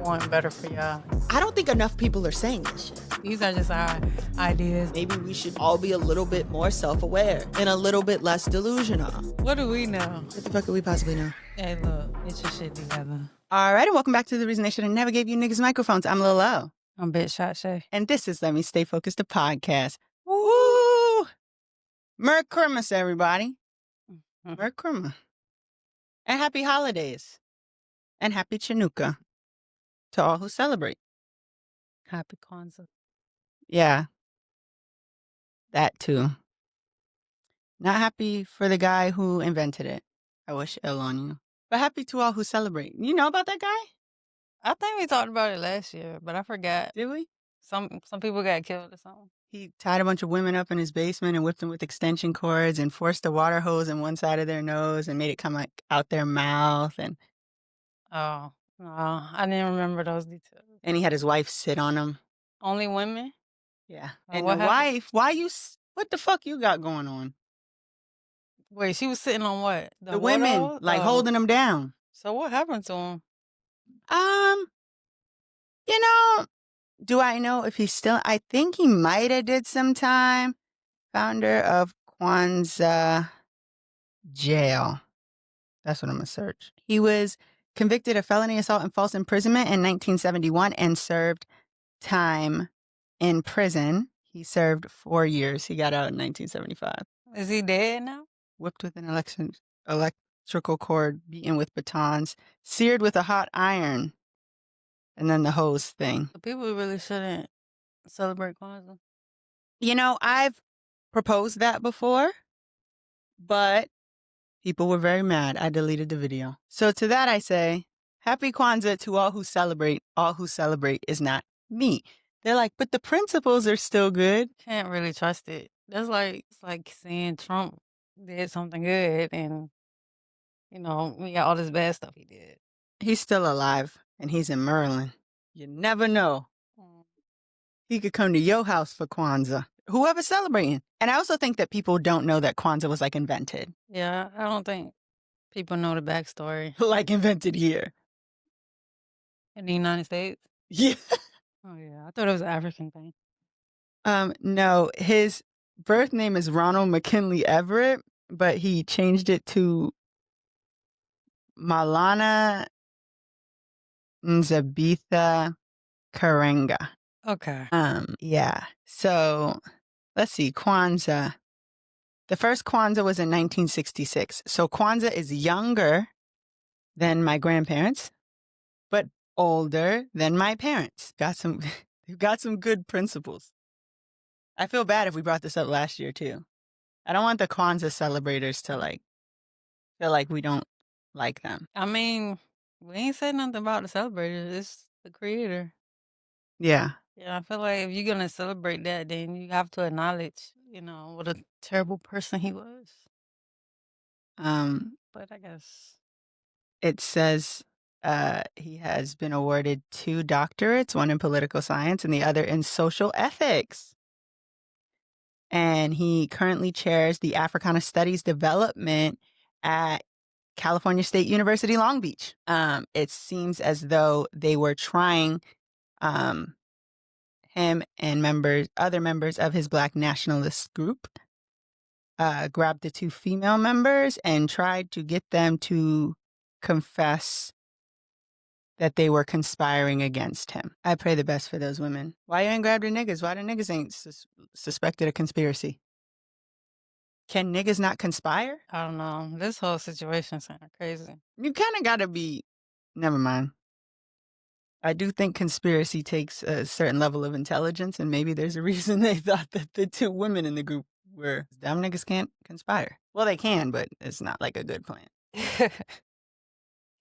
want better for y'all. I don't think enough people are saying this shit. These are just our ideas. Maybe we should all be a little bit more self-aware and a little bit less delusional. What do we know? What the fuck could we possibly know? Hey, look, get your shit together. All right, and welcome back to The Reason They Should Have Never Gave You Niggas Microphones. I'm Lil O. I'm Bitch Shot Shay. And this is Let Me Stay Focused, the podcast. Woo! Merry Christmas, everybody. Merry Christmas. And happy holidays. And happy Chanukah to all who celebrate. Happy Kwanzaa. Yeah. That too. Not happy for the guy who invented it. I wish ill on you. But happy to all who celebrate. You know about that guy? I think we talked about it last year, but I forgot. Did we? Some people got killed or something. He tied a bunch of women up in his basement and whipped them with extension cords and forced a water hose in one side of their nose and made it come like out their mouth. And Oh, no, I didn't remember those details. he had his wife sit on him. Only women? Yeah. Oh, And what the happened? wife, what the fuck you got going on? Wait, she was sitting on what? The women, water hose? like Oh. holding him down. So what happened to him? You know, do I know if he's still, I think he might have did some time. Founder of Kwanzaa Jail. That's what I'm going to search. He was convicted of felony assault and false imprisonment in 1971 and served time in prison. He served 4 years. He got out in 1975. Is he dead now? Whipped with an electrical cord, beaten with batons, seared with a hot iron, and then the hose thing. The people really shouldn't celebrate Kwanzaa. You know, I've proposed that before, but people were very mad. I deleted the video. So to that I say, happy Kwanzaa to all who celebrate. All who celebrate is not me. They're like, but the principles are still good. Can't really trust it. It's like saying Trump did something good and, we got all this bad stuff he did. He's still alive and he's in Maryland. You never know. He could come to your house for Kwanzaa. Whoever's celebrating. And I also think that people don't know that Kwanzaa was like invented. Yeah, I don't think people know the backstory. Like invented here. In the United States? Yeah. Oh, yeah. I thought it was an African thing. No, his birth name is Ronald McKinley Everett, but he changed it to Malana Nzabitha Karenga. Okay. Yeah. So let's see, Kwanzaa. The first Kwanzaa was in 1966. So Kwanzaa is younger than my grandparents, but older than my parents. They've got some good principles. I feel bad if we brought this up last year too. I don't want the Kwanzaa celebrators to feel like we don't like them. I mean, we ain't said nothing about the celebrator. It's the creator. Yeah. Yeah, I feel like if you're going to celebrate that, then you have to acknowledge, what a terrible person he was. But I guess it says he has been awarded 2 doctorates, one in political science and the other in social ethics. And he currently chairs the Africana Studies Development at California State University, Long Beach. It seems as though they were trying him and other members of his Black nationalist group grabbed the 2 female members and tried to get them to confess that they were conspiring against him. I pray the best for those women. Why you ain't grabbed the niggas? Why the niggas ain't suspected of conspiracy? Can niggas not conspire? I don't know. This whole situation sounds crazy. You kind of got to be... Never mind. I do think conspiracy takes a certain level of intelligence, and maybe there's a reason they thought that the 2 women in the group were... Dumb niggas can't conspire. Well, they can, but it's not like a good plan.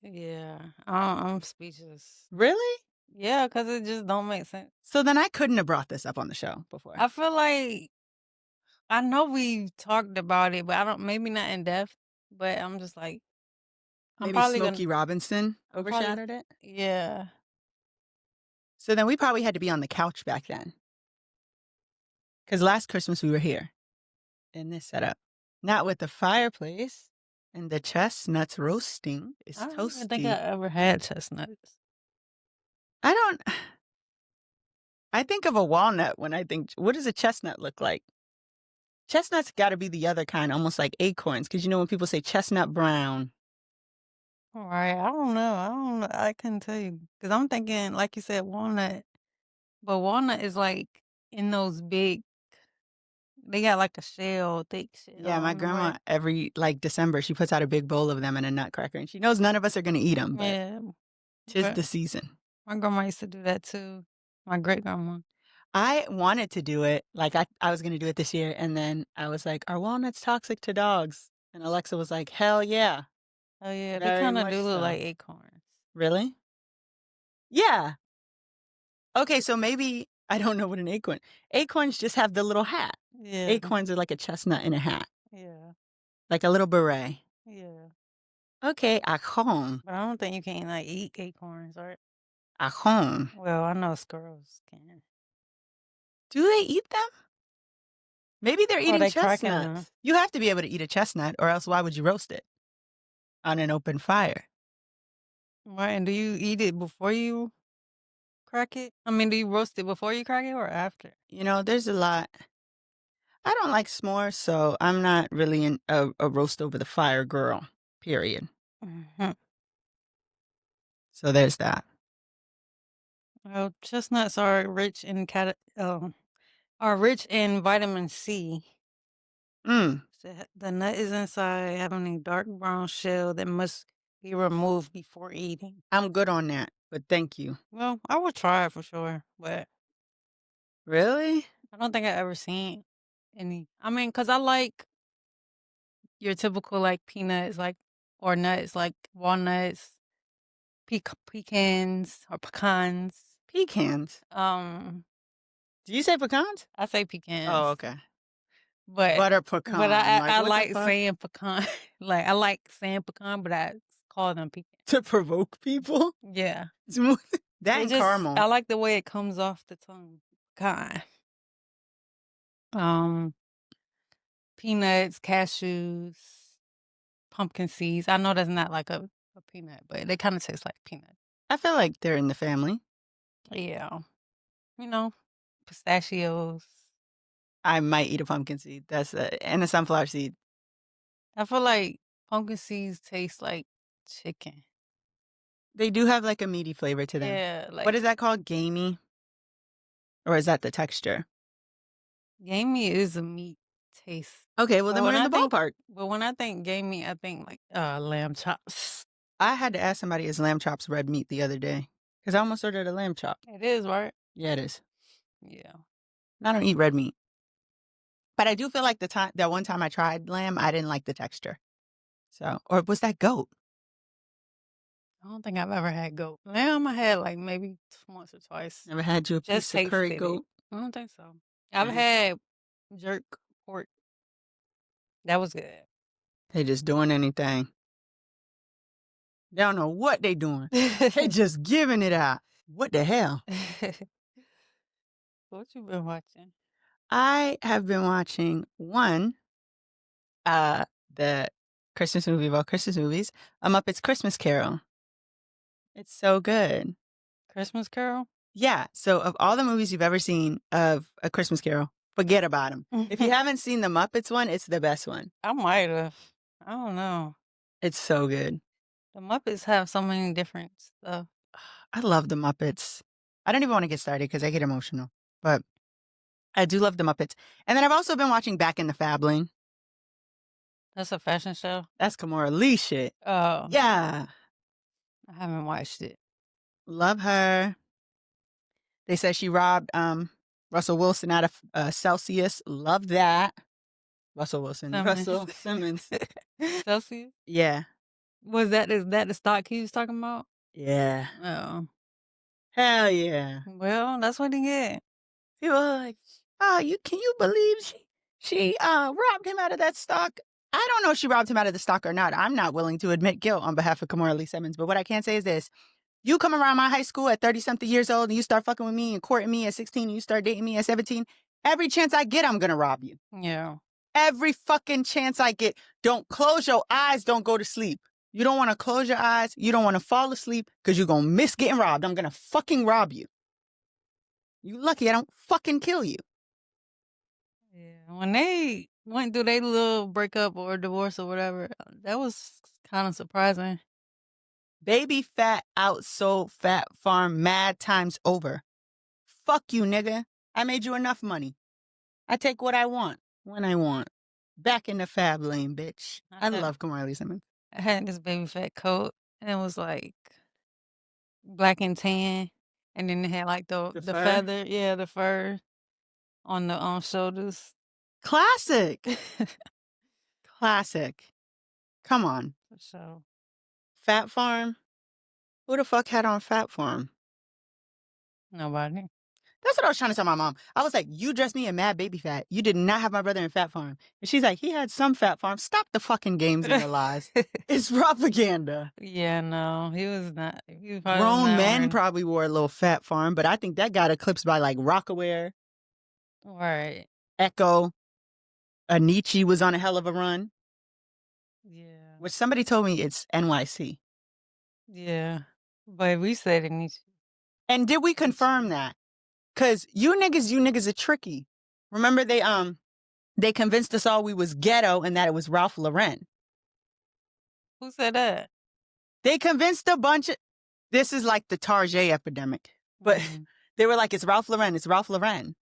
Yeah, I'm speechless. Really? Yeah, because it just don't make sense. So then I couldn't have brought this up on the show before. I feel like I know we talked about it, but maybe not in depth. But I'm just like, Maybe Smokey Robinson overshadowed it? Yeah. So then we probably had to be on the couch back then. Because last Christmas we were here in this setup. Not with the fireplace and the chestnuts roasting. It's I don't toasty. even think I ever had chestnuts. I think of a walnut when I think, what does a chestnut look like? Chestnuts got to be the other kind, almost like acorns, because you know when people say chestnut brown. Right, I don't know, I couldn't tell you, because 'cause I'm thinking, like you said, walnut, but walnut is, like, in those big they got, like, a shell, thick Yeah, shell, my am I right? grandma every like December she puts out a big bowl of them and a nutcracker, and she knows none of us are gonna eat them, but Yeah, 'tis but the season. my grandma used to do that too, my great-grandma. I wanted to do it, like I was gonna do it this year, and then I was like, "Are walnuts toxic to dogs?" And Alexa was like, "Hell yeah, Oh, yeah, they very kinda much do look so." like acorns. Really? Yeah. Okay, so maybe I don't know what an acorn. Acorns just have the little hat. Yeah, Acorns are like a chestnut in a hat, yeah, like a little beret. yeah, Okay, acorn, but I don't think you can, like, eat acorns, right? acorn. Well, I know squirrels can. Do they eat them? Maybe they're Or eating they cracking them. chestnuts. You have to be able to eat a chestnut, or else why would you roast it on an open fire? Right, and do you eat it before you crack it? I mean, do you roast it before you crack it or after? You know, there's a lot. I don't like s'mores, so I'm not really a roast over the fire girl, period. Mhm. So there's that. Well, chestnuts are rich in vitamin C. Mm, The nut is inside, having a dark brown shell that must be removed before eating. I'm good on that, but thank you. Well, I would try it for sure, but Really? I don't think I ever seen any. I mean, cause I like your typical like peanuts, like or nuts, like walnuts, pecans or pecans. Pecans. Um, Do you say pecans? I say Oh, pecans, okay. but Butter but pecan. Like, I what the like fuck? saying pecan. Like I like saying pecan, but I call them pecan. To provoke people? Yeah. Smooth. That It and just caramel. I like the way it comes off the tongue. Pecan. Um, peanuts, cashews, pumpkin seeds. I know that's not like a peanut, but they kind of taste like peanut. I feel like they're in the family. Yeah. You know, pistachios. I might eat a pumpkin seed. And a sunflower seed. I feel like pumpkin seeds taste like chicken. They do have like a meaty flavor to them. Yeah, What like is that called? Gamey? Or is that the texture? gamey is a meat taste. Okay, well But then we're when in I the think ballpark. but when I think gamey, I think like lamb chops. I had to ask somebody, is lamb chops red meat the other day? Because I almost ordered a lamb chop. It is, right? Yeah, it is. Yeah. And I don't eat red meat. But I do feel like that one time I tried lamb, I didn't like the texture. So, or was that goat? I don't think I've ever had goat. Lamb I had like maybe once or twice. Never had you a Just piece of curry tasted it. goat. I don't think so. I've Eh, had jerk pork. That was good. they just doing anything. They don't know what they doing. They just giving it out. What the hell? What you been watching? I have been watching uh, the Christmas movie of all Christmas movies, A Muppet's Christmas Carol. It's so good. Christmas Carol? Yeah. So, of all the movies you've ever seen of A Christmas Carol, forget about them. If you haven't seen the Muppets one, it's the best one. I might have. I don't know. It's so good. The Muppets have so many different stuff. I love the Muppets. I don't even want to get started because I get emotional, but I do love the Muppets. And then I've also been watching Back in the Fab Lane. That's a fashion show. That's Kamora Lee shit. Oh, Yeah. I haven't watched it. Love her. They said she robbed Russell Wilson out of Celsius. Love that. Russell Wilson. Simmons. Russell Simmons. Celsius? Yeah. Is that the stock he was talking about? Yeah. Oh. Hell yeah. Well, that's what he get. People are like, oh, can you believe she robbed him out of that stock? I don't know if she robbed him out of the stock or not. I'm not willing to admit guilt on behalf of Kamora Lee Simmons. But what I can say is this. You come around my high school at 30-something years old and you start fucking with me and courting me at 16 and you start dating me at 17, every chance I get, I'm going to rob you. Yeah. Every fucking chance I get. Don't close your eyes. Don't go to sleep. You don't want to close your eyes. You don't want to fall asleep because you're going to miss getting robbed. I'm going to fucking rob you. You lucky I don't fucking kill you. Yeah, when they went through their little breakup or divorce or whatever, that was kind of surprising. Baby fat outsold Fat Farm mad times over. Fuck you, nigga. I made you enough money. I take what I want when I want. Back in the fab lane, bitch. I I had love Kamali Simmons. I had this baby fat coat, and it was like black and tan, and then it had like the The the fur? feather, yeah, the fur on the shoulders. Classic. Classic. Come on. So Fat Farm? Who the fuck had on Fat Farm? nobody. That's what I was trying to tell my mom. I was like, you dressed me in mad baby fat. You did not have my brother in Fat Farm. And she's like, he had some Fat Farm. Stop the fucking games and the lies. It's propaganda. Yeah, no, he was not. He was probably Grown not men wearing. probably wore a little Fat Farm, but I think that got eclipsed by like Rockaware, Right. Echo, Anichi was on a hell of a run, Yeah. which somebody told me it's NYC. Yeah. But we said it needs. And did we confirm that? Cause you niggas are tricky. Remember they convinced us all we was ghetto and that it was Ralph Lauren. Who said that? They convinced a bunch of this is like the Tarjay epidemic. But Mm. they were like, it's Ralph Lauren, it's Ralph Lauren.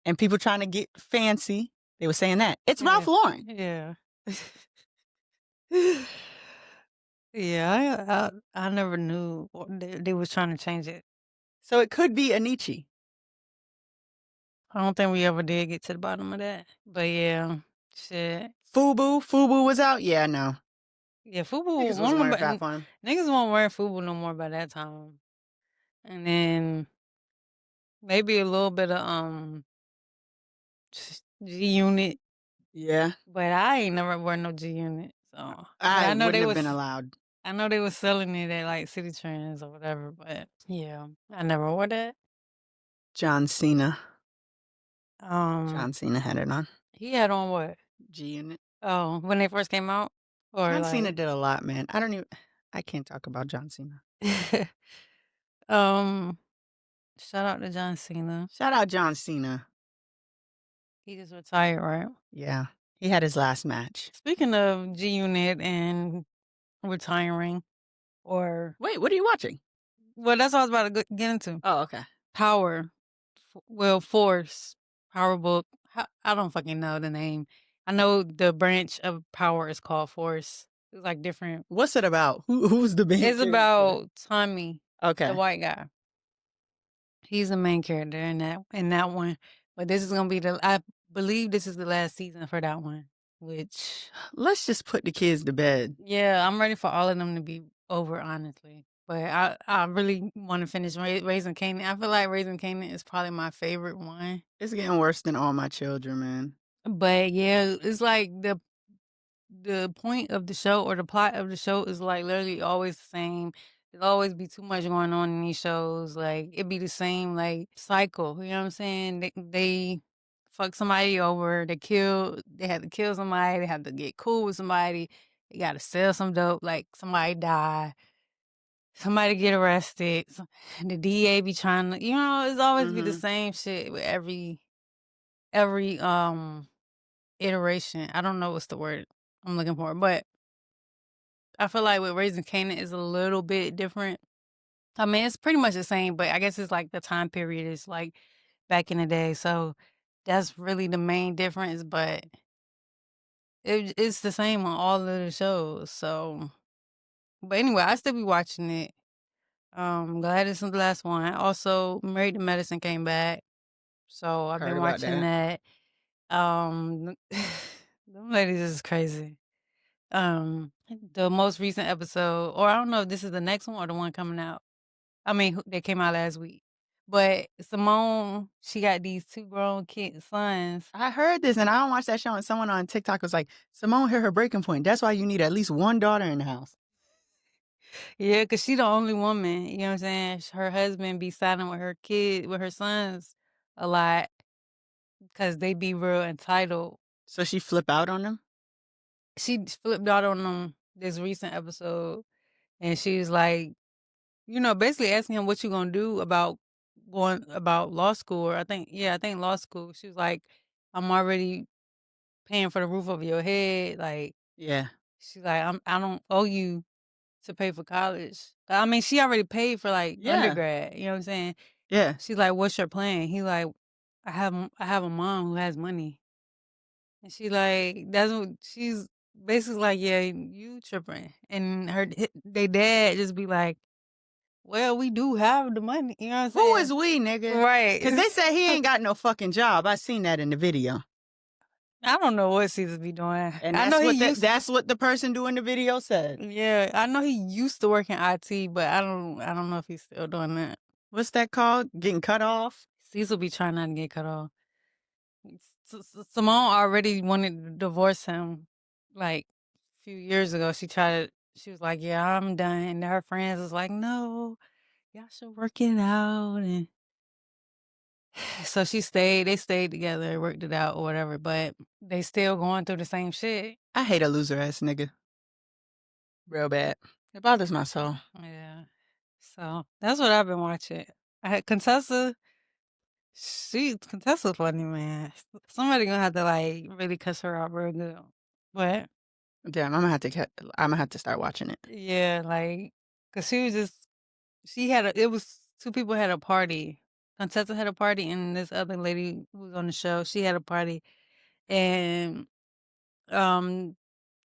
And people trying to get fancy, they were saying that. It's Yeah. Ralph Lauren. Yeah. Yeah, I never knew they was trying to change it. So it could be Anichi. I don't think we ever did get to the bottom of that. But yeah, shit. Fubu was out? Yeah, no. Yeah, Fubu, Niggas was one of wearing them, Fat Farm. niggas won't wear Fubu no more by that time. And then maybe a little bit of G Unit, Yeah. but I ain't never wear no G Unit. So I mean, I wouldn't have been allowed. I know they was selling it at like City Trends or whatever, but yeah, I never wore that. John Cena. Um, John Cena had it on. he had on what? G Unit. Oh, when they first came out, or John Cena like, did a lot, man. I can't talk about John Cena. um, shout out to John Cena. Shout out John Cena. He just retired, right? Yeah. He had his last match. Speaking of G Unit and retiring, or Wait, what are you watching? well, that's what I was about to get into. Oh, okay. Power, Force, Power Book. I don't fucking know the name. I know the branch of Power is called Force. It's like different. What's it about? Who's the main It's character? about Tommy, the Okay. white guy. He's the main character in that one. But this is gonna be I believe this is the last season for that one. Which Let's just put the kids to bed. yeah, I'm ready for all of them to be over, honestly. But I really want to finish Raising Canaan. I feel like Raising Canaan is probably my favorite one. It's getting worse than All My Children, man. But yeah, it's like the point of the show or the plot of the show is like literally always the same. There'll always be too much going on in these shows. Like it'd be the same like cycle. You know what I'm saying? They fuck somebody over. They had to kill somebody. They have to get cool with somebody. They got to sell some dope. Like somebody die. Somebody get arrested. The DA be trying to. It's always be the Mm-hmm. same shit with every iteration. I don't know what's the word I'm looking for, but I feel like with Raising Canaan is a little bit different. I mean, it's pretty much the same, but I guess it's like the time period is like back in the day. So that's really the main difference, but it's the same on all of the shows. So, but anyway, I still be watching it. Glad it's the last one. Also, Married to Medicine came back, so I've Heard been about watching that. that. Them ladies is crazy. The most recent episode, or I don't know if this is the next one or the one coming out. I mean, they came out last week. But Simone, she got these two grown sons. I heard this and I don't watch that show. And someone on TikTok was like, Simone hit her breaking point. That's why you need at least one daughter in the house. Yeah, because she the only woman, you know what I'm saying? Her husband be siding with her sons a lot because they be real entitled. So she flip out on them? She flipped out on them this recent episode, and she's like, basically asking him what you gonna do about going about law school, or I think law school. She was like, I'm already paying for the roof over your head. Like, Yeah. she's like, I don't owe you to pay for college. I mean, she already paid for like Yeah. undergrad. You know what I'm saying? Yeah. She's like, what's your plan? He like, I have a mom who has money, and she like that's what she's basically like, yeah, you tripping, and they dad just be like, well, we do have the money. You know what I'm Who saying? is we, nigga? Right. Because they said he ain't got no fucking job. I seen that in the video. I don't know what Caesar be doing. And I know that's he what used that's what the person doing the video said. yeah, I know he used to work in IT, but I don't know if he's still doing that. What's that called? Getting cut off? Cecil be trying not to get cut off. Simone already wanted to divorce him like a few years ago. She was like, yeah, I'm done. And her friends was like, no, y'all should work it out. And so they stayed together, worked it out or whatever, but they still going through the same shit. I hate a loser ass nigga. Real bad. It bothers my soul. Yeah. So that's what I've been watching. I had Contessa. Contessa's funny, man. Somebody gonna have to like really cuss her out real good. But Damn, I'm gonna have to start watching it. yeah, like, cause she was just it was two people had a party. Contessa had a party, and this other lady who was on the show, she had a party, and um,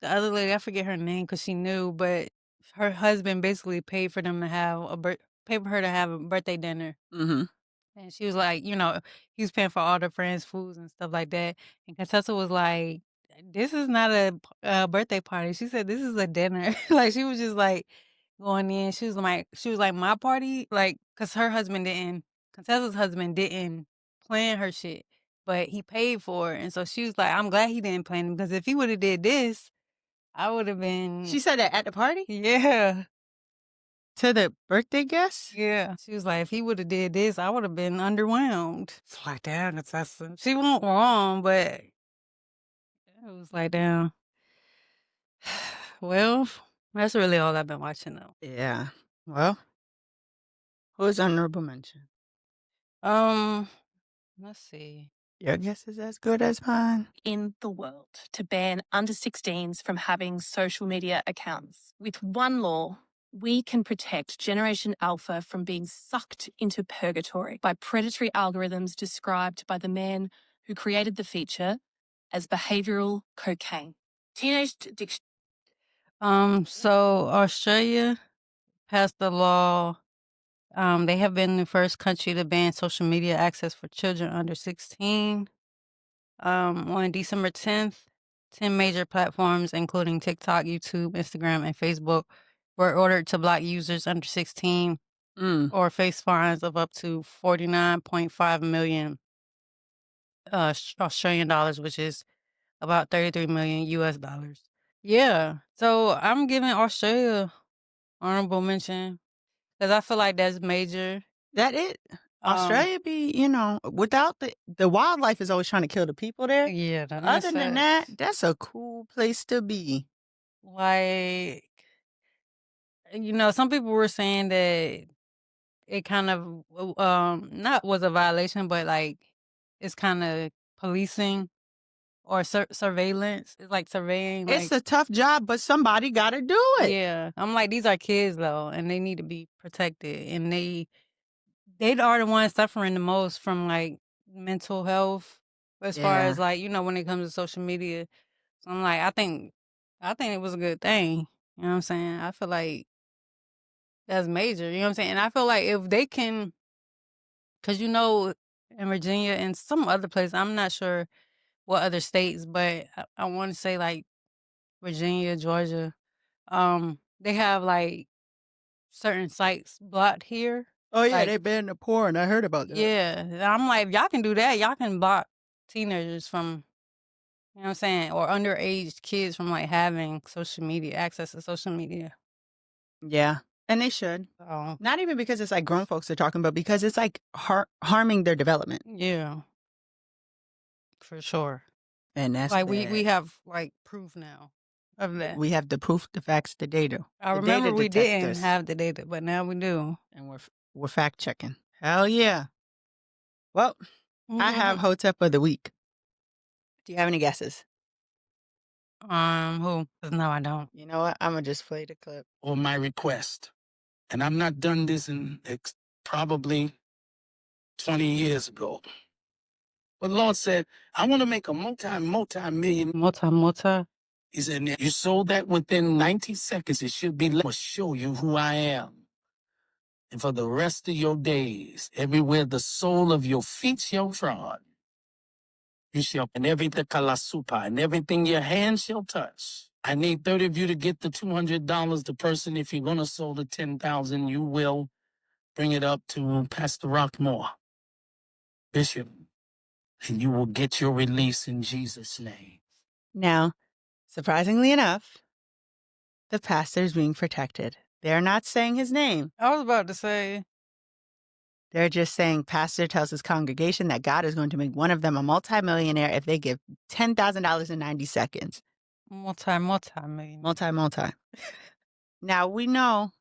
the other lady, I forget her name, cause she knew, but her husband basically paid for them to have pay for her to have a birthday dinner. Mm-hmm. And she was like, he was paying for all the friends' foods and stuff like that. And Contessa was like, "This is not a birthday party." She said, "This is a dinner." Like she was just like going in. She was like, "My party," like, cause Contessa's husband didn't plan her shit, but he paid for it. And so she was like, "I'm glad he didn't plan it because if he would have did this, I would have been." She said that at the party? Yeah. To the birthday guest? Yeah, she was like, "If he woulda did this, I woulda been underwhelmed." It's like, "Damn, Natasha." She wasn't wrong, but it was like, "Damn." Well, that's really all I've been watching, though. Yeah. Well, who's honorable mention? Um, let's see. Your guess is as good as mine. In the world to ban under 16s from having social media accounts. With one law, we can protect Generation Alpha from being sucked into purgatory by predatory algorithms described by the man who created the feature as behavioral cocaine. Teenage addiction. So Australia passed the law. They have been the first country to ban social media access for children under 16. On December 10th, 10 major platforms, including TikTok, YouTube, Instagram, and Facebook, were ordered to block users under 16 Mm. or face fines of up to 49.5 million Australian dollars, which is about 33 million US dollars. Yeah. So I'm giving Australia honorable mention because I feel like that's major. That it. Um, Australia be, without the wildlife is always trying to kill the people there. yeah, that's Other than that, facts. that's a cool place to be. Like, some people were saying that it kind of not was a violation, but like it's kind of policing or surveillance. It's like surveying, It's like a tough job, but somebody got to do it. yeah. I'm like these are kids though, and they need to be protected, and they are the ones suffering the most from like mental health as far Yeah. as like when it comes to social media. So I'm like I think it was a good thing. You know what I'm saying? I feel like that's major. You know what I'm saying? And I feel like if they can, because in Virginia and some other place, I'm not sure what other states, but I want to say like Virginia, Georgia, they have like certain sites blocked here. Oh yeah, Like, they banned the porn. I heard about that. yeah, and I'm like, if y'all can do that, y'all can block teenagers from, you know what I'm saying, or underage kids from like having social media, access to social media. Yeah, and they should. So, Not even because it's like grown folks are talking, but because it's like harming their development, yeah, for sure. and that's Like we bad. have like proof now. of that. We have the proof, the facts, the data. I The data remember we didn't detectors. have the data, but now we do. And we're fact checking. Hell yeah. Well, I have Mhm. Hotep of the week. Do you have any guesses? Who? 'Cause no, I don't. You know what? I'm gonna just play the clip. On my request. And I'm not done this in probably 20 years ago. But Lord said, I want to make a multi-million. Multi. He said, you sold that within 90 seconds. It should be, let me show you who I am. And for the rest of your days, everywhere the sole of your feet shall trod, you shall, and everything kalasupa, and everything your hand shall touch. I need 30 of you to get the $200 the person. If you're going to sold the 10,000, you will bring it up to Pastor Rockmore, Bishop, and you will get your release in Jesus' name. Now, surprisingly enough, the pastor's being protected. They're not saying his name. I was about to say They're just saying pastor tells his congregation that God is going to make one of them a multimillionaire if they give $10,000 in 90 seconds. multi-million. Multi. Now, we know,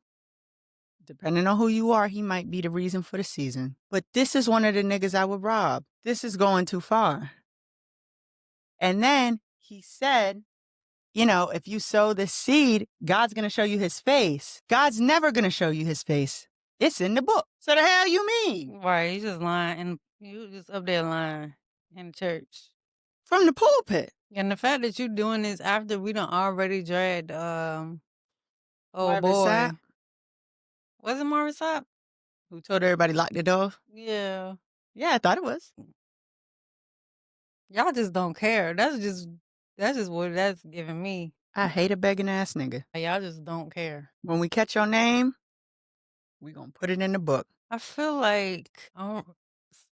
depending on who you are, he might be the reason for the season. But this is one of the niggas I would rob. This is going too far. And then he said, you know, if you sow the seed, God's going to show you his face. God's never going to show you his face. It's in the book. So the hell you mean? Right, you just lying, and you just up there lying in the church. From the pulpit. And the fact that you doing this after we done already dragged, oh Marvin boy, Sapp, was it Marvin Sapp? who told everybody lock the door. Yeah, Yeah, I thought it was. y'all just don't care. That's just what that's giving me. I hate a begging ass nigga. Y'all just don't care. When we catch your name, we gonna put it in the book. I feel like I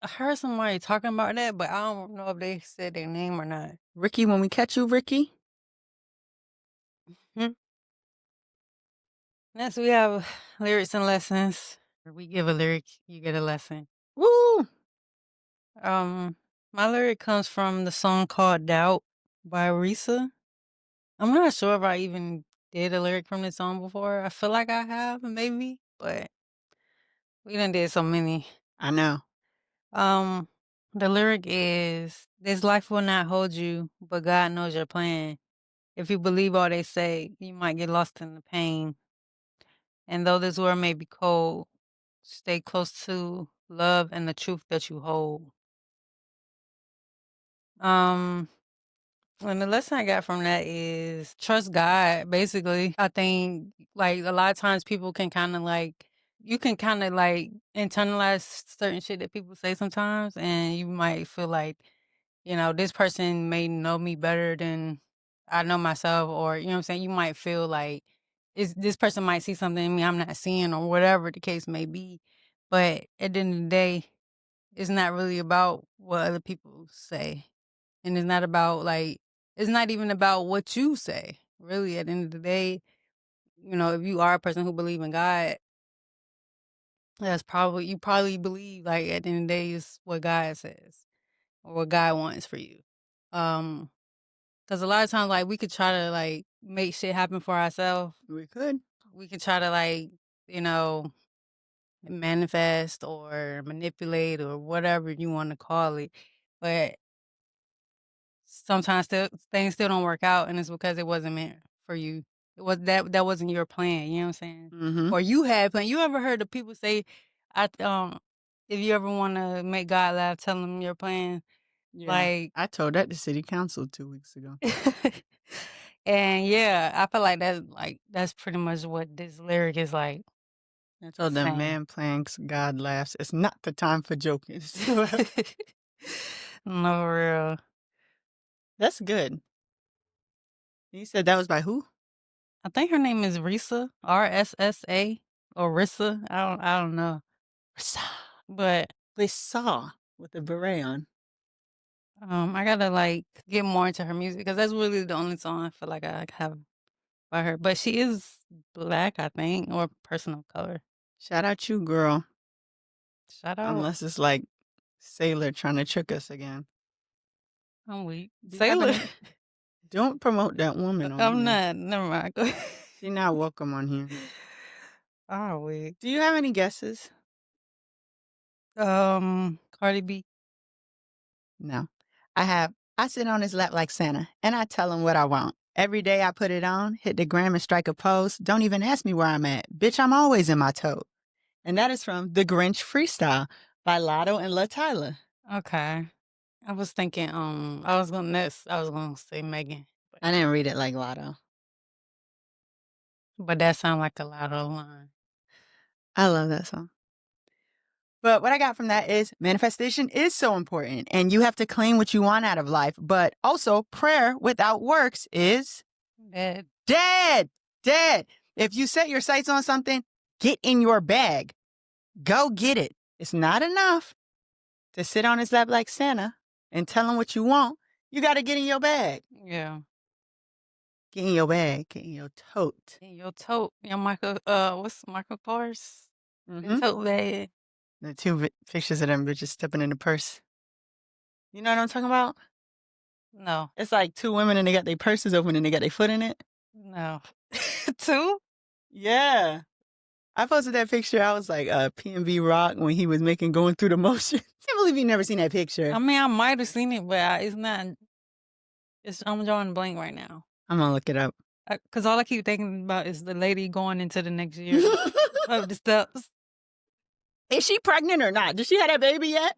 heard somebody talking about that, but I don't know if they said their name or not. Ricky, when we catch you, Ricky. Next, we have lyrics and lessons. We give a lyric, you get a lesson. Woo! My lyric comes from the song called Doubt by Risa. I'm not sure if I even did a lyric from this song before. I feel like I have, maybe, but we done did so many. I know. The lyric is, this life will not hold you, but God knows your plan. If you believe all they say, you might get lost in the pain. And though this world may be cold, stay close to love and the truth that you hold. And the lesson I got from that is trust God, basically. I think, like, a lot of times people can kind of, like, you can kind of, like, internalize certain shit that people say sometimes, and you might feel like, you know, this person may know me better than I know myself, or, you know what I'm saying? You might feel like this person might see something in me I'm not seeing, or whatever the case may be. But at the end of the day, it's not really about what other people say. And it's not about, like, it's not even about what you say. Really, at the end of the day, you know, if you are a person who believe in God, you probably believe, like, at the end of the day, is what God says or what God wants for you. Because a lot of times, like, we could try to, like, make shit happen for ourselves. We could. We could try to, like, you know, manifest or manipulate or whatever you want to call it. But sometimes things still don't work out, and it's because it wasn't meant for you. It was that wasn't your plan. You know what I'm saying? Mm-hmm. Or you had plan. You ever heard of people say, "I if you ever want to make God laugh, tell him your plan." Yeah. Like, I told that to city council 2 weeks ago. and yeah, I feel like that's pretty much what this lyric is like. I told them, Same. man planks, God laughs. It's not the time for joking. No, real. That's good. You said that was by who? I think her name is Risa, RSSA, or Rissa. I don't know. Rissa. But Rissa with the beret on. I gotta, like, get more into her music because that's really the only song I feel like I have by her. But she is Black, I think, or person of color. Shout out you, girl. Shout out. Unless it's like Sailor trying to trick us again. I'm weak. Do you have Sailor. any- Don't promote that woman on I'm here. not. Never mind. Go ahead. She's not welcome on here. Oh, wait. Do you have any guesses? Cardi B. No. I sit on his lap like Santa and I tell him what I want. Every day I put it on, hit the gram and strike a pose. Don't even ask me where I'm at. Bitch, I'm always in my toe. And that is from The Grinch Freestyle by Lotto and La Tyler. Okay. I was thinking, I was gonna say Megan, I didn't read it like Lotto. but that sounds like a lot of line. I love that song. But what I got from that is manifestation is so important and you have to claim what you want out of life. But also, prayer without works is Dead. dead. Dead. If you set your sights on something, get in your bag. Go get it. It's not enough to sit on his lap like Santa and tell him what you want. You got to get in your bag. Yeah. Get in your bag. Get in your tote. In your tote. Your Michael. What's Michael Kors? Mm-hmm. The tote bag. The two pictures of them bitches stepping in the purse. You know what I'm talking about? No. It's like two women and they got their purses open and they got their foot in it. No. Two? Yeah. I posted that picture. I was like, P&B Rock when he was making Going Through the Motions. I can't believe you never seen that picture. I mean, I might have seen it, but it's not. I'm drawing a blank right now. I'm going to look it up. Because all I keep thinking about is the lady going into the next year up the steps. Is she pregnant or not? Does she have that baby yet?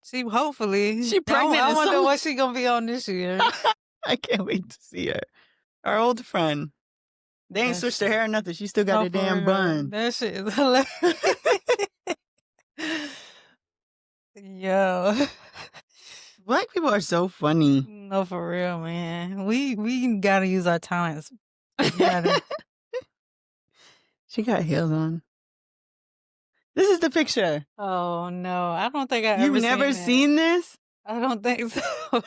She hopefully. She pregnant. I wonder what she gonna be on this year. I can't wait to see her. Our old friend. They ain't switched her hair or nothing. She still got the damn bun. That shit is hilarious. Yo. Black people are so funny. No, for real, man. We gotta use our talents better. She got heels on. This is the picture. Oh no, I don't think You've never seen this? I don't think so.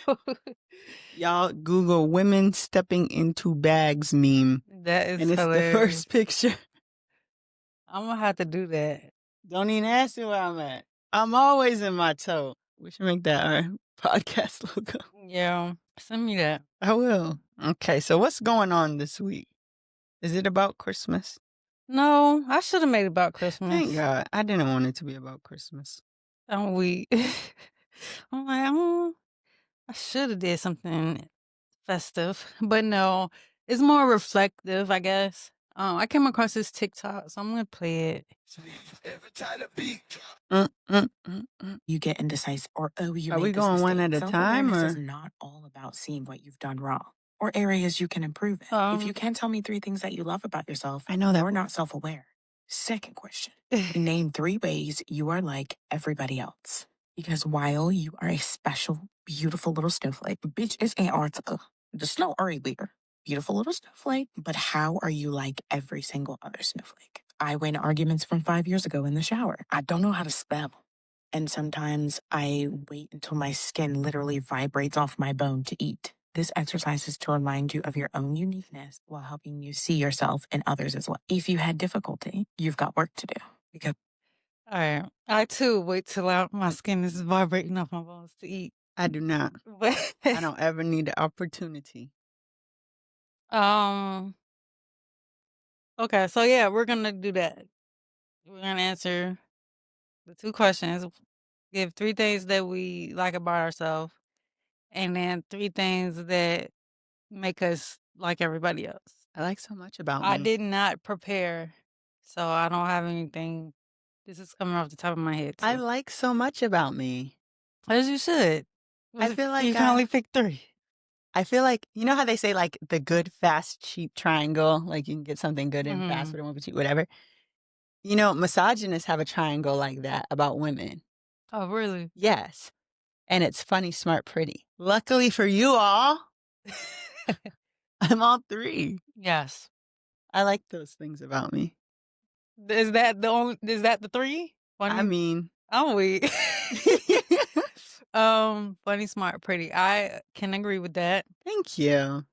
Y'all Google women stepping into bags meme. That is and it's hilarious. the first picture. I'm gonna have to do that. Don't even ask me where I'm at. I'm always in my toe. We should make that our podcast logo. Yeah, send me that. I will. Okay, so what's going on this week? Is it about Christmas? No, I should have made it about Christmas. Thank God. I didn't want it to be about Christmas. I'm weak. I'm like, I should have did something festive, but no, it's more reflective, I guess. I came across this TikTok, so I'm gonna play it. You get indecisive or you Are we make this going one mistake. at a time, Self-awareness or is not all about seeing what you've done wrong or areas you can improve in. If you can't tell me 3 things that you love about yourself, I know that you're not self-aware. Second question. Name 3 ways you are like everybody else. Because while you are a special, beautiful little snowflake, bitch, it's Antarctica. The snow already there. Beautiful little snowflake, but how are you like every single other snowflake? I win arguments from 5 years ago in the shower. I don't know how to spell. And sometimes I wait until my skin literally vibrates off my bone to eat. This exercise is to remind you of your own uniqueness while helping you see yourself and others as well. If you had difficulty, you've got work to do. Because All right, I too wait till my skin is vibrating off my bones to eat. I do not. But I don't ever need the opportunity. Okay, so yeah, we're gonna do that. We're gonna answer the 2 questions. Give 3 things that we like about ourselves, and then 3 things that make us like everybody else. I like so much about me. I did not prepare, so I don't have anything. This is coming off the top of my head. I Too. like so much about me. As you should. I feel like you can only pick 3. I feel like, you know how they say like the good, fast, cheap triangle? Like you can get something good and fast for the one, but cheap, whatever. You know, misogynists have a triangle like that about women. Oh, really? Yes. And it's funny, smart, pretty. Luckily for you all, I'm all 3. Yes. I like those things about me. Is that the 3? Funny? I mean, I'm weak. Funny, smart, pretty. I can agree with that. thank you.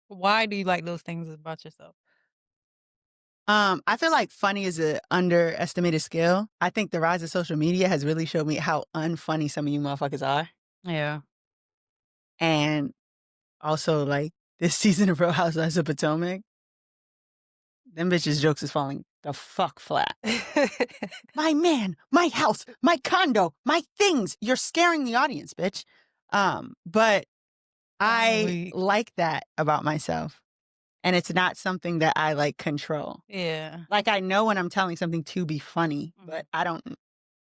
Why do you like those things about yourself? I feel like funny is an underestimated skill. I think the rise of social media has really showed me how unfunny some of you motherfuckers are. Yeah. And also, like, this season of Real Housewives of Potomac, them bitches' jokes is falling the fuck flat. My man, my house, my condo, my things. You're scaring the audience, bitch. But I like that about myself. And it's not something that I like control. Yeah. Like, I know when I'm telling something to be funny, but I don't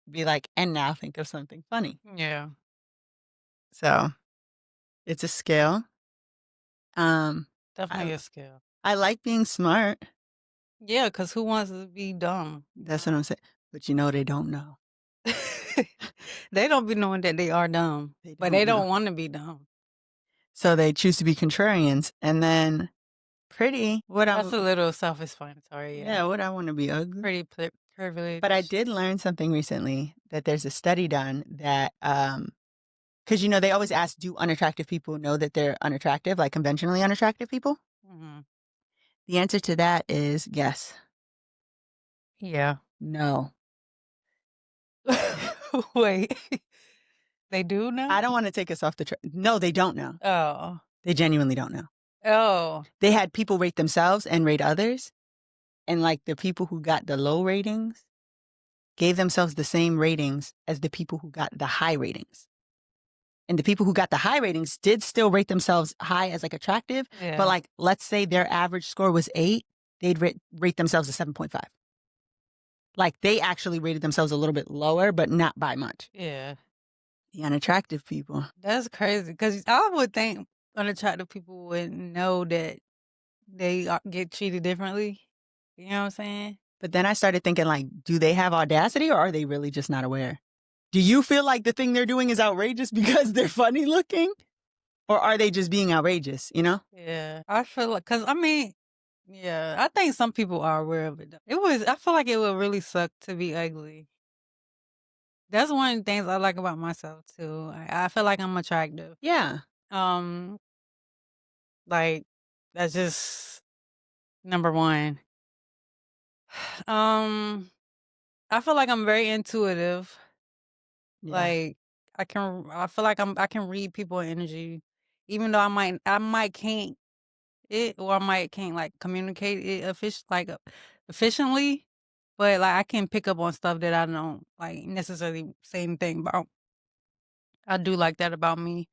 be like, and now think of something funny. Yeah. So it's a skill. Definitely a skill. I like being smart. Yeah, because who wants to be dumb? That's what I'm saying. But you know, they don't know. They don't be knowing that they are dumb, but they don't want to be dumb. So they choose to be contrarians. And then That's a little self-explanatory. Yeah, would I want to be ugly? Pretty privileged. But I did learn something recently, that there's a study done that, because, you know, they always ask, do unattractive people know that they're unattractive, like conventionally unattractive people? Mhm. The answer to that is yes. Yeah. No. Wait. They do know? I don't want to take us off the track. No, they don't know. Oh. They genuinely don't know. Oh. They had people rate themselves and rate others. And like the people who got the low ratings gave themselves the same ratings as the people who got the high ratings. And the people who got the high ratings did still rate themselves high as like attractive. Yeah. But like, let's say their average score was 8, they'd rate themselves a 7.5. Like they actually rated themselves a little bit lower, but not by much. Yeah. The unattractive people. That's crazy. Because I would think unattractive people would know that they get treated differently. You know what I'm saying? But then I started thinking, like, do they have audacity or are they really just not aware? Do you feel like the thing they're doing is outrageous because they're funny looking? Or are they just being outrageous, you know? Yeah. I feel like, because I mean, yeah, I think some people are aware of it. I feel like it would really suck to be ugly. That's one of the things I like about myself too. I feel like I'm attractive. Yeah. Like that's just number one. I feel like I'm very intuitive. Yeah. Like I feel like I can read people's energy, even though I might can't it or I might can't like communicate it efficiently, but like I can pick up on stuff that I don't like necessarily say anything about. I do like that about me.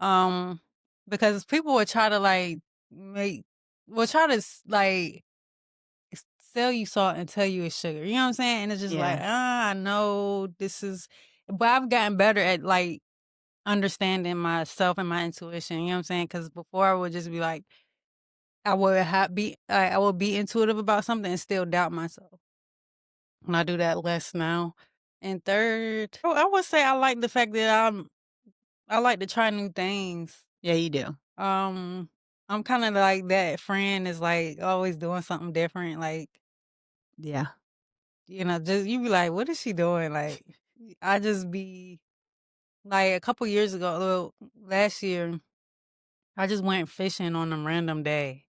Um, because people would try to like make, will try to like sell you salt and tell you it's sugar. You know what I'm saying? And it's just like, I know this is, but I've gotten better at like understanding myself and my intuition. You know what I'm saying? Because before I would just be like, I would be intuitive about something and still doubt myself. And I do that less now. And third, I would say I like the fact that I like to try new things. Yeah, you do. I'm kind of like that friend is like always doing something different. Like, yeah, you know, just you be like, what is she doing? Like, I just be like a couple years ago, well, last year, I just went fishing on a random day.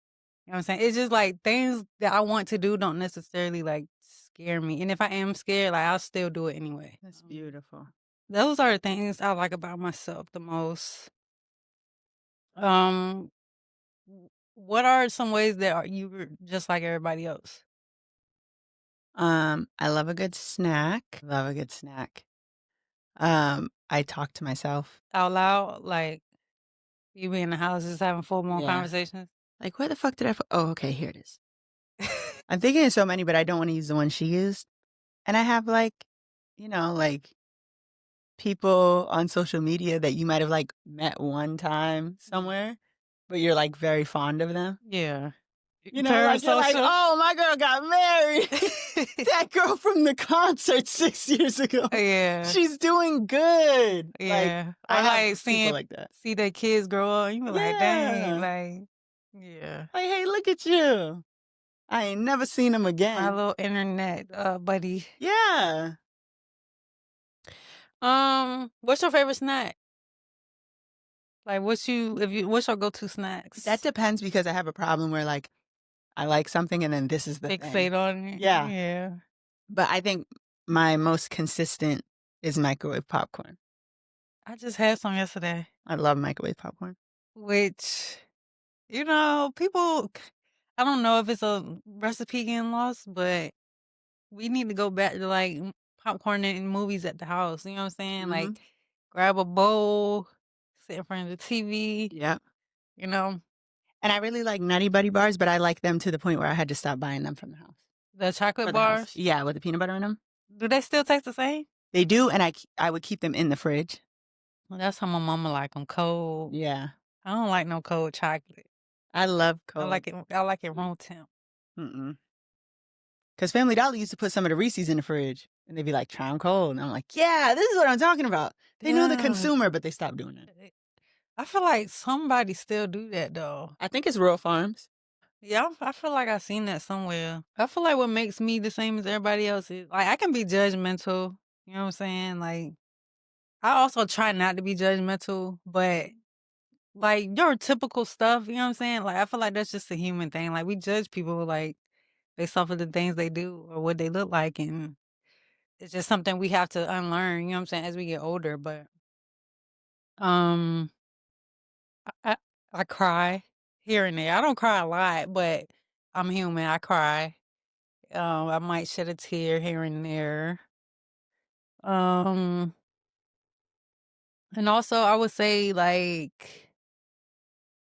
You know what I'm saying? It's just like things that I want to do don't necessarily like scare me. And if I am scared, like I'll still do it anyway. That's beautiful. Those are the things I like about myself the most. Um, what are some ways that you're just like everybody else? I love a good snack. I talk to myself. Out loud, like you be in the house just having full blown conversations? Like, where the fuck did I put? Oh, okay, here it is. I'm thinking of so many, but I don't want to use the one she used. And I have like, you know, like people on social media that you might have like met one time somewhere, but you're like very fond of them. Yeah. You know, like you're like, oh, my girl got married. That girl from the concert 6 years ago. Yeah. She's doing good. Yeah. Like, I like have seeing people like that. see their kids grow up. You be like, dang, like, yeah. Like, hey, look at you. I ain't never seen him My again. little internet buddy. Yeah. What's your favorite snack? Like what's your go-to snacks? That depends because I have a problem where like I like something and then this is the thing. Fixate on it. Yeah. Yeah. But I think my most consistent is microwave popcorn. I just had some yesterday, I love microwave popcorn. which, people, I don't know if it's a recipe getting lost, but we need to go back to like popcorn and movies at the house. You know what I'm saying? Mhm. Like grab a bowl, sit in front of the TV, Yeah. you know, And I really like Nutty Buddy bars, but I like them to the point where I had to stop buying them from the house. the chocolate For the house. bars. Yeah, with the peanut butter in them. Do they still taste the same? They do, and I would keep them in the fridge. Well, that's how my mama like them cold. Yeah. I don't like no cold chocolate. I love I cold. like it. I like it room temp. Mm-mm. Because Family Dollar used to put some of the Reese's in the fridge, and they'd be like, try them cold. And I'm like, yeah, this is what I'm talking about. They knew the Yeah. consumer, but they stopped doing it. I feel like somebody still do that though. I think it's Rural Farms. Yeah, I feel like I seen that somewhere. I feel like what makes me the same as everybody else is like I can be judgmental. You know what I'm saying? Like I also try not to be judgmental, but like your typical stuff, you know what I'm saying? Like I feel like that's just a human thing. Like we judge people like based off of the things they do or what they look like, and it's just something we have to unlearn. You know what I'm saying? As we get older, but um, I I cry here and there. I don't cry a lot, but I'm human. I cry. I might shed a tear here and there. Um, and also I would say like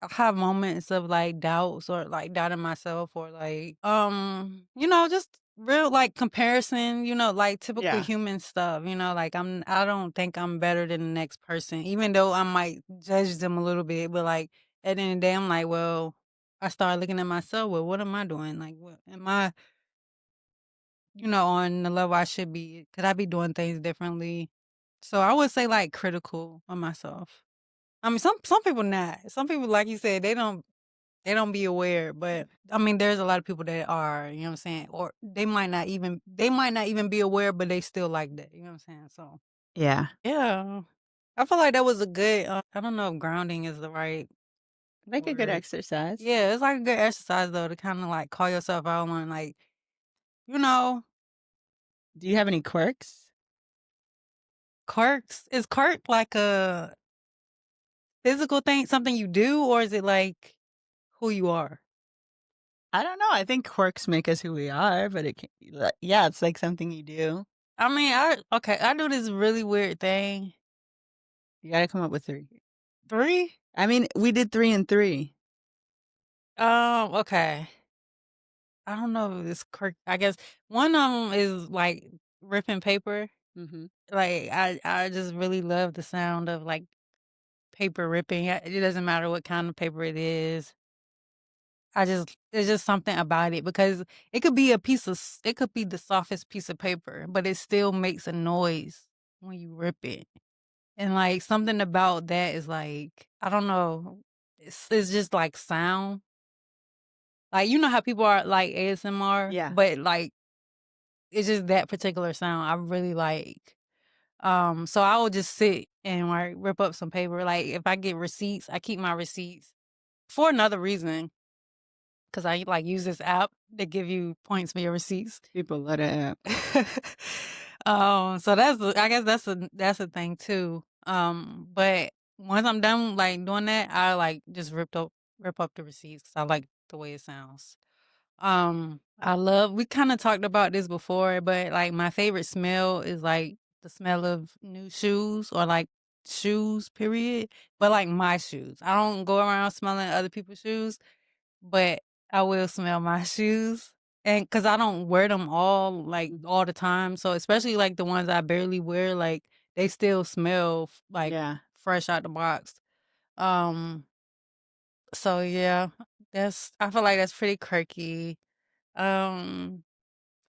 I have moments of like doubts or like doubting myself or like just real like comparison, like typical Yeah. human stuff, like I don't think I'm better than the next person, even though I might judge them a little bit, but like at the end of the day I'm like, well, I start looking at myself, well, what am I doing? Like what am I, on the level I should be? Could I be doing things differently? So I would say like critical of myself. I mean, some people not. Some people, like you said, they don't be aware, but I mean, there's a lot of people that are, you know what I'm saying? Or they might not even be aware, but they still like that, you know what I'm saying? So, Yeah. yeah. I feel like that was a good I don't know if grounding is the right Like a good word. exercise. Yeah, it's like a good exercise though to kind of like call yourself out on like, you know, Do you have any quirks? quirks. Is quirk like a physical thing, something you do, or is it like who you are? I don't know. I think quirks make us who we are, but yeah, it's like something you do. I mean, I do this really weird thing. You got to come up with 3. 3? I mean, we did 3 and 3. Okay. I don't know if it's quirk. I guess one of them is like ripping paper. Mm-hmm. Like I just really love the sound of like paper ripping. It doesn't matter what kind of paper it is. It's just something about it because it could be the softest piece of paper, but it still makes a noise when you rip it. And like something about that is like, I don't know. It's just like sound. Like you know how people are like ASMR, Yeah. but like it's just that particular sound I really like. So I will just sit and like rip up some paper. Like if I get receipts, I keep my receipts for another reason because I like use this app that give you points for your receipts. People love that app. So I guess that's a thing too. But once I'm done like doing that, I like just rip up the receipts because I like the way it sounds. We kind of talked about this before, but like my favorite smell is like the smell of new shoes or like shoes, period. But like my shoes. I don't go around smelling other people's shoes, but I will smell my shoes. And cause I don't wear them all the time. So especially like the ones I barely wear, like they still smell like Yeah. fresh out the box. Um, so yeah, I feel like that's pretty quirky. Um,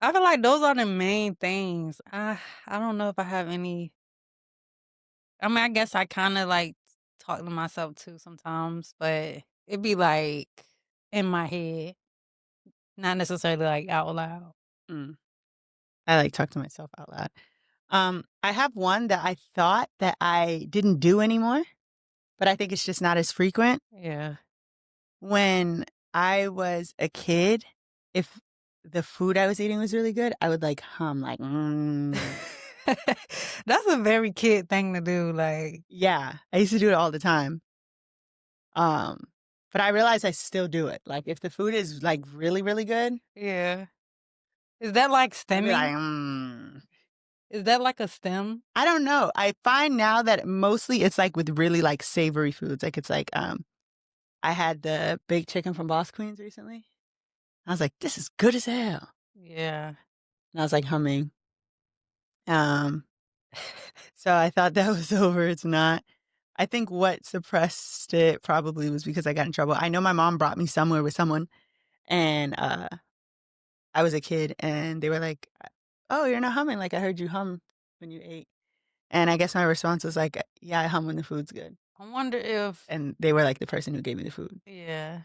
I feel like those are the main things. I don't know if I have any. I mean, I guess I kind of like talk to myself too sometimes, but it'd be like in my head, not necessarily like out loud. Mm. I like talk to myself out loud. I have one that I thought that I didn't do anymore, but I think it's just not as frequent. Yeah. When I was a kid, if the food I was eating was really good, I would like hum like, That's a very kid thing to do, like Yeah, I used to do it all the time. But I realize I still do it. Like if the food is like really, really good, yeah. Is that like I'll be like, stemming? Is that like a stem? I don't know. I find now that mostly it's like with really like savory foods. Like it's like I had the baked chicken from Boss Queens recently. I was like, this is good as hell. Yeah. And I was like humming. Um, so I thought that was over. It's not. I think what suppressed it probably was because I got in trouble. I know my mom brought me somewhere with someone, and I was a kid, and they were like, "Oh, you're not humming. Like I heard you hum when you ate." And I guess my response was like, "Yeah, I hum when the food's good." I wonder if And they were like the person who gave me the food, yeah.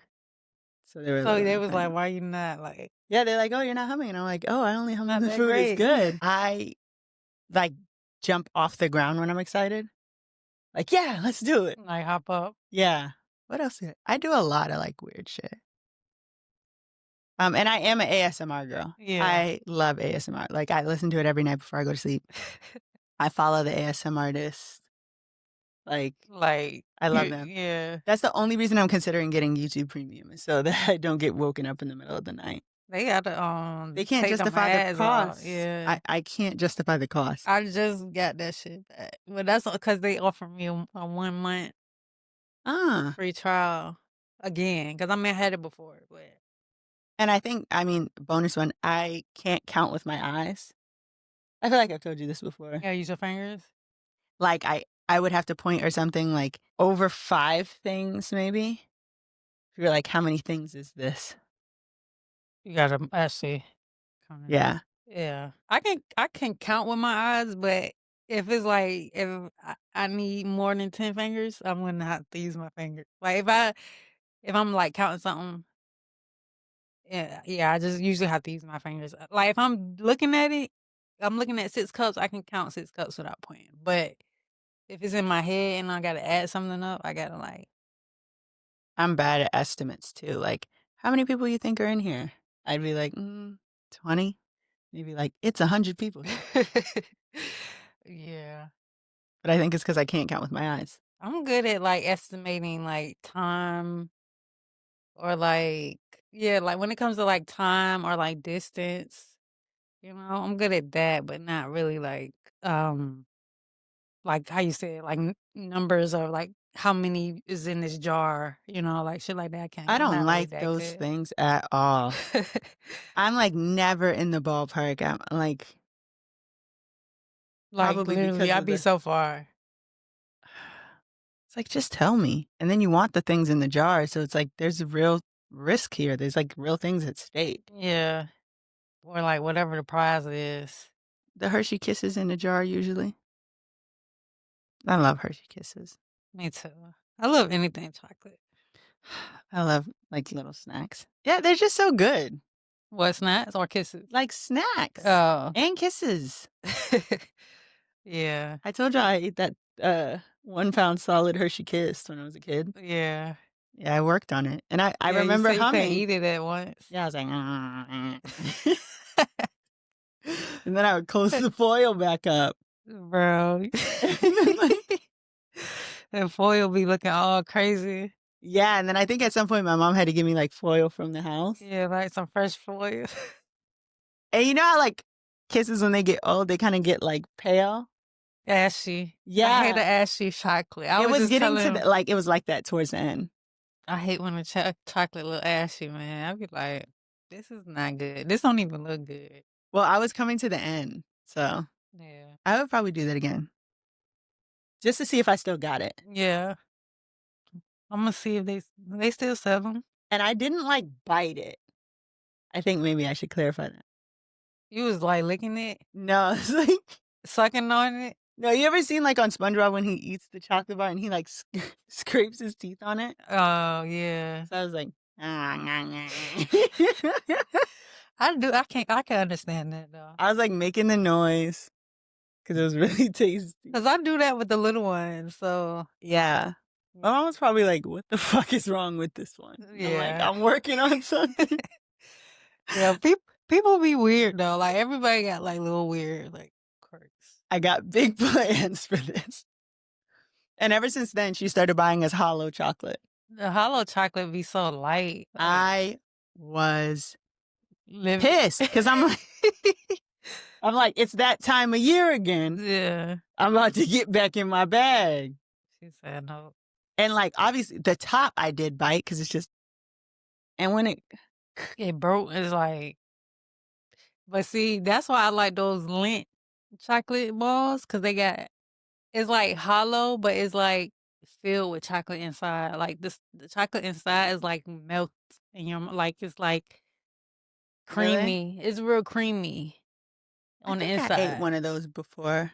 so they were a So little they was like, offended. "Why you not like Yeah, they're like, "Oh, you're not humming," and I'm like, "Oh, I only hum when not the that food is great?" good." I like jump off the ground when I'm excited. Like, yeah, let's do it. Like hop up. Yeah. What else? I do a lot of like weird shit. And I am an ASMR girl. Yeah. I love ASMR. Like I listen to it every night before I go to sleep. I follow the ASMR artists. Like Like I love them. yeah. That's the only reason I'm considering getting YouTube Premium is so that I don't get woken up in the middle of the night. They gotta They can't take them justify the ads off. cost. Yeah. I can't justify the cost. I just got that shit back. But that's because they offered me a 1 month Ah. free trial again. Because I mean, I had it before, but And I think, I mean, bonus one, I can't count with my eyes. I feel like I've told you this before. you gotta use your fingers. Like I would have to point or something like over 5 things maybe. You're like, how many things is this? You gotta actually kinda Yeah. yeah. I can count with my eyes, but if it's like if I need more than 10 fingers, I'm gonna have to use my fingers. Like if I'm like counting something, yeah, I just usually have to use my fingers. Like if I'm looking at it, I'm looking at 6 cups, I can count 6 cups without pointing. But if it's in my head and I gotta add something up, I gotta like I'm bad at estimates too. Like, how many people you think are in here? I'd be like, 20. Maybe like, it's 100 people here. yeah. But I think it's because I can't count with my eyes. I'm good at like estimating like time or like yeah, like when it comes to like time or like distance, I'm good at that, but not really like how you said like numbers or like how many is in this jar, like shit like that. I I'm don't not really like that those good. things at all. I'm like never in the ballpark. I'm like, Like probably literally, because I'd of be the, so far. it's like, just tell me. And then you want the things in the jar. So it's like, there's a real risk here. There's like real things at stake. Yeah. Or like whatever the prize is. The Hershey Kisses in the jar usually. I love Hershey Kisses. Me too. I love anything chocolate. I love like little snacks. Yeah, they're just so good. What snacks or kisses? Like snacks Oh. and kisses. Yeah. I told you I ate that 1 pound solid Hershey Kiss when I was a kid. Yeah. Yeah, I worked on it. And I Yeah, you remember say you couldn't humming. eat it at once. Yeah, I was like, and then I would close the foil back up. Bro. And then, like, And foil be looking all crazy. yeah, and then I think at some point my mom had to give me like foil from the house. Yeah, like some fresh foil. And you know how like kisses when they get old, they kind of get like pale? Ashy. I hate the Yeah. ashy chocolate. I It was was just getting to telling like, it was like that towards the end. I hate when the chocolate look ashy, man. I be like, this is not good. This don't even look good. Well, I was coming to the end, so Yeah. I would probably do that again. Just to see if I still got it. Yeah. I'm gonna see if they still sell them. And I didn't like bite it. I think maybe I should clarify that. You was like licking it, No, it's like, sucking on it. no, you ever seen like on SpongeBob when he eats the chocolate bar and he like scrapes his teeth on it? Oh yeah. So I was like, I can understand that though. I was like making the noise because it was really tasty. Cause I do that with the little ones. So Yeah. My mom was probably like, what the fuck is wrong with this one? And I'm like, yeah. I'm working on something. Yeah, people be weird though. Like everybody got like little weird like quirks. I got big plans for this. And ever since then, she started buying us hollow chocolate. The hollow chocolate be so light. Like, I was live pissed because I'm like, it's that time of year again. Yeah. I'm about to get back in my bag. She said no. And like, obviously, the top I did bite because it's just, and when it broke, it's like, but see, that's why I like those Lindt chocolate balls because it's like hollow, but it's like filled with chocolate inside. Like the chocolate inside is like melt in your like it's like Really? creamy. It's real creamy I on the think inside. I ate one of those before.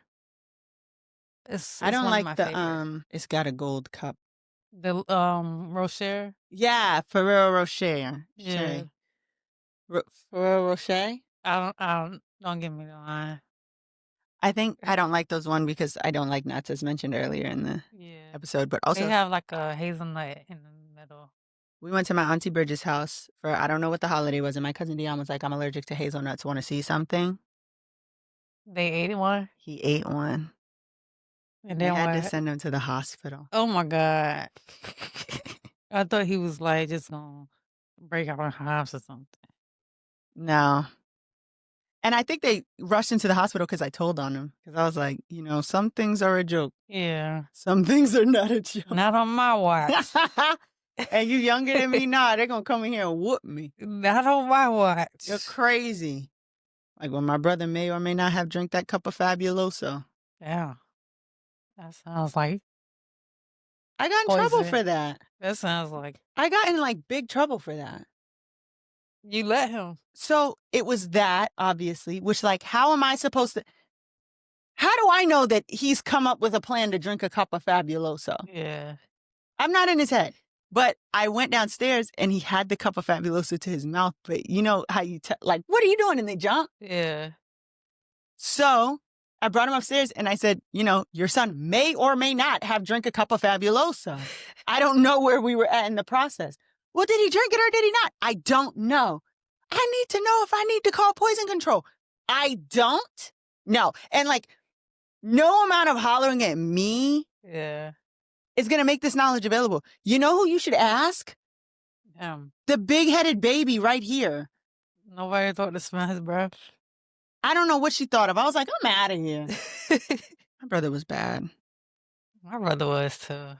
I don't one of like my the favorite. it's got a gold cup. The Rocher. Yeah, Ferrero Rocher. Yeah. Ferrero Rocher. Don't give me the line. I think I don't like those one because I don't like nuts, as mentioned earlier in the episode. But They also, have like a hazelnut in the middle. we went to my auntie Bridget's house for I don't know what the holiday was, and my cousin Dion was like, "I'm allergic to hazelnuts. Want to see something?" They ate one, He ate one, and they then had to what? send him to the hospital. Oh my God! I thought he was like just gonna break out in halves or something. No. And I think they rushed into the hospital because I told on him. Because I was like, some things are a joke. Yeah, Some things are not a joke. not on my watch. And you younger than me? Nah, they're going to come in here and whoop me. Not on my watch. You're crazy. Like when my brother may or may not have drank that cup of Fabuloso. Yeah, that sounds like I got in trouble poison. for that. That sounds like I got in like big trouble for that. you let him. So it was that, obviously, which like, how am I supposed to, how do I know that he's come up with a plan to drink a cup of Fabuloso? Yeah, I'm not in his head. But I went downstairs and he had the cup of Fabuloso to his mouth. But you know how you like, what are you doing? And they jump. yeah. So I brought him upstairs and I said, your son may or may not have drank a cup of Fabuloso. I don't know where we were at in the process. Well, did he drink it or did he not? I don't know. I need to know if I need to call poison control. I don't know. And like, no amount of hollering at me Yeah. is going to make this knowledge available. You know who you should ask? The big-headed baby right here. Nobody thought to smell his breath. I don't know what she thought of. I was like, I'm out of here. My brother was bad. My brother was too.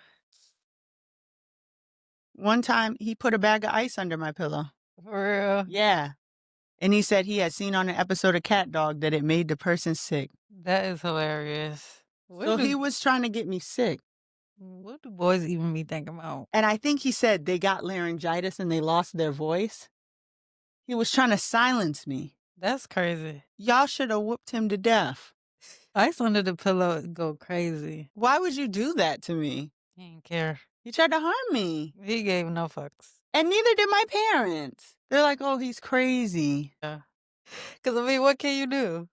One time, he put a bag of ice under my pillow. For real? Yeah. And he said he had seen on an episode of Cat Dog that it made the person sick. That is hilarious. So he was trying to get me sick. What do boys even be thinking about? And I think he said they got laryngitis and they lost their voice. He was trying to silence me. That's crazy. Y'all should have whooped him to death. Ice under the pillow go crazy. Why would you do that to me? He didn't care. He tried to harm me. He gave no fucks. And neither did my parents. They're like, oh, he's crazy. Yeah. Because, I mean, what can you do?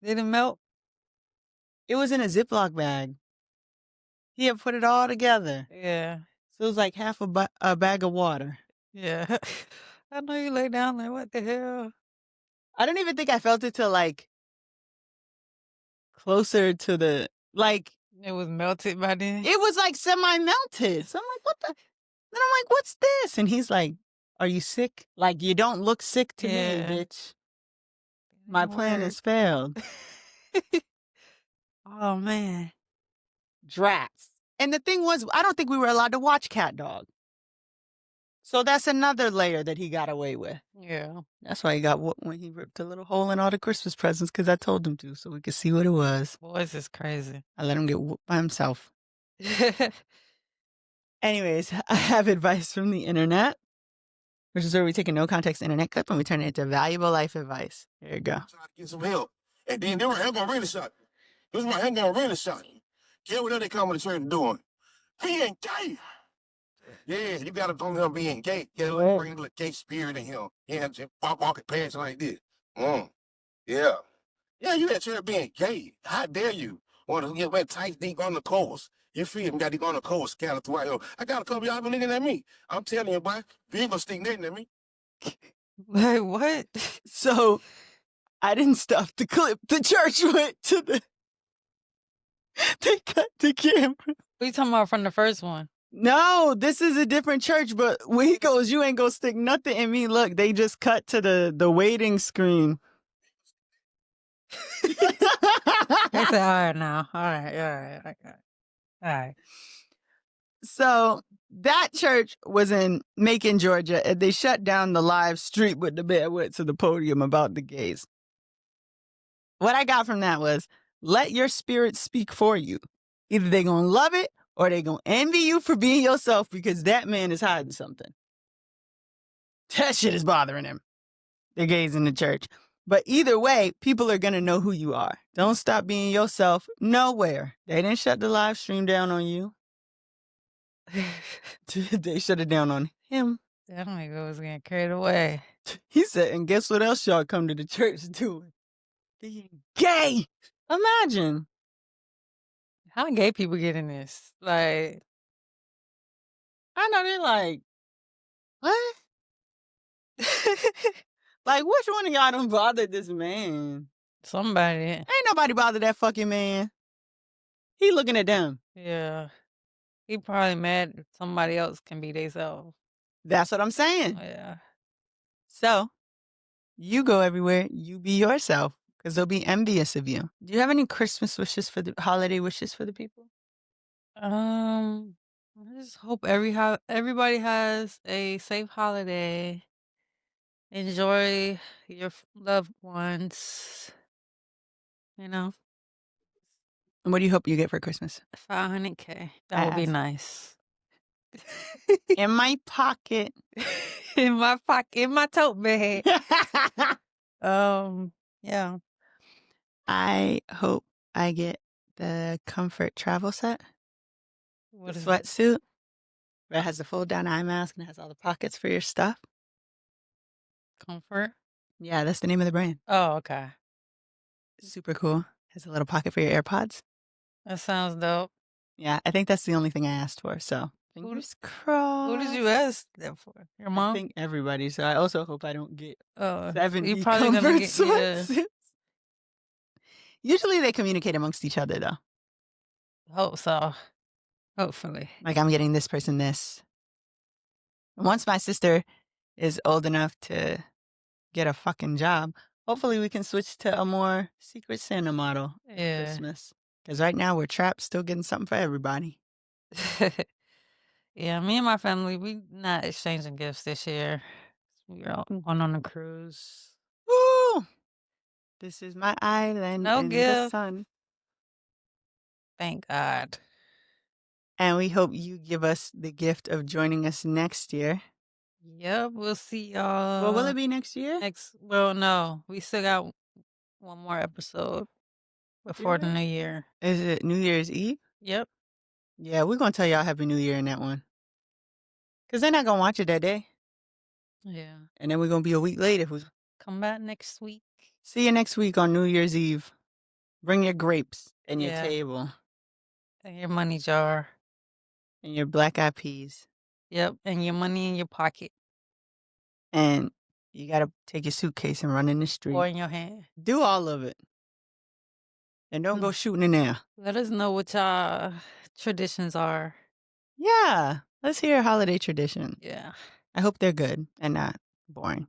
Did it melt? It was in a Ziploc bag. He had put it all together. Yeah. So it was like half a bag of water. Yeah. I know you lay down like, what the hell? I don't even think I felt it till like closer to the, like. It was melted by then? It was like semi-melted. So I'm like, what the? Then I'm like, what's this? And he's like, are you sick? Like, you don't look sick to me, bitch. My plan has failed. Oh, man. Drats. And the thing was, I don't think we were allowed to watch Cat Dog. So that's another layer that he got away with. Yeah. That's why he got whooped when he ripped a little hole in all the Christmas presents, because I told him to, so we could see what it was. Boys is crazy. I let him get whooped by himself. Anyways, I have advice from the internet, which is where we take a no-context internet clip and we turn it into valuable life advice. Here you go. Try to get some help. And then they were gonna really shot you. This was my hand gonna really shot you. Get what they come to the church doing. Being gay. Yeah, you gotta tell him being gay. Get a little bring a little gay spirit in him. Yeah, just walking past like this. Yeah. Yeah, you at church being gay. How dare you? Want to get wet tight deep on the course. You feel me? Got to go on the course, scattered throughout here. I got a couple of y'all been looking at me. I'm telling you, boy, you ain't gonna stick nothing at me. Wait, what? So I didn't stuff the clip. The church went to the They cut the camera. We talking about from the first one. No, this is a different church, but when he goes, you ain't gonna stick nothing in me. Look, they just cut to the waiting screen. They said, all right now. All right. Okay. All right. So that church was in Macon, Georgia, and they shut down the live street with the band went to the podium about the gays. What I got from that was, let your spirit speak for you. Either they gonna love it or they gonna envy you for being yourself because that man is hiding something. That shit is bothering him. The gays in the church. But either way, people are gonna know who you are. Don't stop being yourself nowhere. They didn't shut the live stream down on you. They shut it down on him. That nigga was getting carried away. He said, and guess what else y'all come to the church doing? Being gay. Imagine. How gay people get in this? Like, I know they're like, what? Like, which one of y'all done bothered this man? somebody. Ain't nobody bothered that fucking man. He looking at them. Yeah. He probably mad if somebody else can be theyself. That's what I'm saying. Yeah. So, you go everywhere. You be yourself because they'll be envious of you. Do you have any Christmas wishes for the holiday wishes for the people? I just hope everybody has a safe holiday. Enjoy your loved ones. You know, And what do you hope you get for Christmas? 500K. That would be Ass. nice. In my pocket. In my pocket, in my tote bag. Yeah. I hope I get the comfort travel set. What The is sweatsuit. Where it has the fold down eye mask and it has all the pockets for your stuff. comfort? Yeah, that's the name of the brand. Oh, okay. Super cool. Has a little pocket for your AirPods. That sounds dope. Yeah, I think that's the only thing I asked for. So fingers crossed. Who did you ask that for? Your I mom? think everybody. So I also hope I don't get Oh, 70 you probably comfort gonna get sweatsuits. Usually they communicate amongst each other though. Hope so. Hopefully. Like I'm getting this person this. Once my sister is old enough to get a fucking job, hopefully we can switch to a more Secret Santa model at Yeah. Christmas. Because right now we're trapped, still getting something for everybody. Yeah, me and my family, we not exchanging gifts this year. We're all going on a cruise. Woo! This is my island No in the gift. sun. Thank God. And we hope you give us the gift of joining us next year. Yep, we'll see y'all. Well, will it be next year? Well, no, we still got one more episode before the new year. Is it New Year's Eve? Yep. Yeah, we're going to tell y'all Happy New Year in that one. Because they're not going to watch it that day. Yeah. And then we're going to be a week late if we Come back next week. see you next week on New Year's Eve. Bring your grapes and your Yeah. table And your money jar. and your black eyed peas. Yep. And your money in your pocket And you got to take your suitcase and run in the or street. in your hand. Do all of it. And don't go shooting in there. Let us know what y'all traditions are. Yeah. Let's hear a holiday tradition. Yeah. I hope they're good and not boring.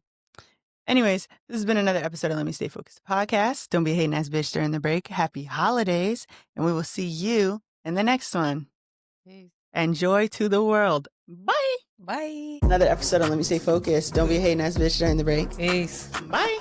Anyways, this has been another episode of Let Me Stay Focused podcast. Don't be a hating ass bitch during the break. Happy holidays. And we will see you in the next one. Peace. And joy to the world. Bye. Bye. Another episode of Let Me Stay Focused. Don't be a hating ass bitch during the break. Peace. Bye.